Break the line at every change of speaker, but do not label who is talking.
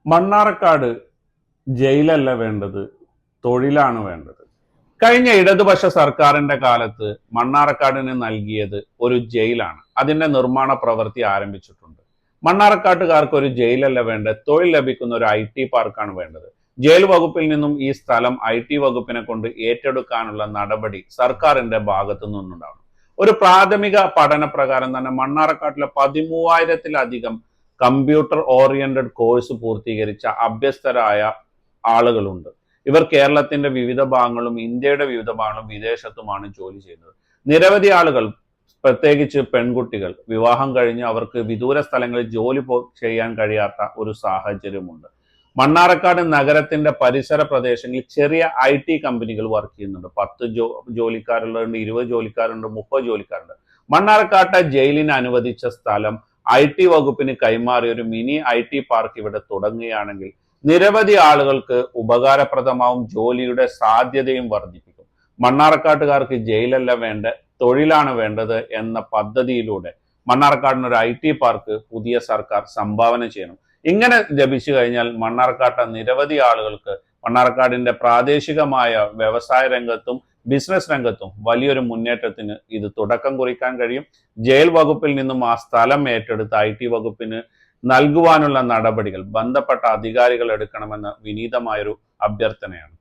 മണ്ണാർക്കാട് ജയിലല്ല വേണ്ടത്, തൊഴിലാണ് വേണ്ടത്. കഴിഞ്ഞ ഇടതുപക്ഷ സർക്കാരിന്റെ കാലത്ത് മണ്ണാർക്കാടിന് നൽകിയത് ഒരു ജയിലാണ്. അതിന്റെ നിർമ്മാണ പ്രവൃത്തി ആരംഭിച്ചിട്ടുണ്ട്. മണ്ണാർക്കാട്ടുകാർക്ക് ഒരു ജയിലല്ല വേണ്ടത്, തൊഴിൽ ലഭിക്കുന്ന ഒരു IT പാർക്കാണ് വേണ്ടത്. ജയിൽ വകുപ്പിൽ നിന്നും ഈ സ്ഥലം IT വകുപ്പിനെ കൊണ്ട് ഏറ്റെടുക്കാനുള്ള നടപടി സർക്കാരിന്റെ ഭാഗത്തു നിന്നുണ്ടാവണം. ഒരു പ്രാഥമിക പഠന പ്രകാരം തന്നെ മണ്ണാർക്കാട്ടിലെ 13,000-ലധികം കമ്പ്യൂട്ടർ ഓറിയന്റഡ് കോഴ്സ് പൂർത്തീകരിച്ച അഭ്യസ്തരായ ആളുകളുണ്ട്. ഇവർ കേരളത്തിന്റെ വിവിധ ഭാഗങ്ങളും ഇന്ത്യയുടെ വിവിധ ഭാഗങ്ങളും വിദേശത്തുമാണ് ജോലി ചെയ്യുന്നത്. നിരവധി ആളുകൾ, പ്രത്യേകിച്ച് പെൺകുട്ടികൾ, വിവാഹം കഴിഞ്ഞ് അവർക്ക് വിദൂര സ്ഥലങ്ങളിൽ ജോലി ചെയ്യാൻ കഴിയാത്ത ഒരു സാഹചര്യമുണ്ട്. മണ്ണാർക്കാട് നഗരത്തിന്റെ പരിസര പ്രദേശങ്ങളിൽ ചെറിയ IT കമ്പനികൾ വർക്ക് ചെയ്യുന്നുണ്ട്. 10 ജോലിക്കാരുണ്ട്, 20 ജോലിക്കാരുണ്ട്, 30 ജോലിക്കാരുണ്ട്. മണ്ണാർക്കാട്ടെ ജയിലിന് അനുവദിച്ച സ്ഥലം IT വകുപ്പിന് കൈമാറിയ ഒരു മിനി IT പാർക്ക് ഇവിടെ തുടങ്ങുകയാണെങ്കിൽ നിരവധി ആളുകൾക്ക് ഉപകാരപ്രദമാവും, ജോലിയുടെ സാധ്യതയും വർദ്ധിപ്പിക്കും. മണ്ണാർക്കാട്ടുകാർക്ക് ജയിലല്ല വേണ്ട, തൊഴിലാണ് വേണ്ടത് എന്ന പദ്ധതിയിലൂടെ മണ്ണാർക്കാടിന് ഒരു IT പാർക്ക് പുതിയ സർക്കാർ സംഭാവന ചെയ്യണം. ഇങ്ങനെ ലഭിച്ചു കഴിഞ്ഞാൽ മണ്ണാർക്കാട്ടെ നിരവധി ആളുകൾക്ക് മണ്ണാർക്കാടിന്റെ പ്രാദേശികമായ വ്യവസായ രംഗത്തും ബിസിനസ് രംഗത്തും വലിയൊരു മുന്നേറ്റത്തിന് ഇത് തുടക്കം കുറിക്കാൻ കഴിയും. ജയിൽ വകുപ്പിൽ നിന്നും ആ സ്ഥലം ഏറ്റെടുത്ത് IT വകുപ്പിന് നൽകുവാനുള്ള നടപടികൾ ബന്ധപ്പെട്ട അധികാരികൾ എടുക്കണമെന്ന വിനീതമായൊരു അഭ്യർത്ഥനയാണ്.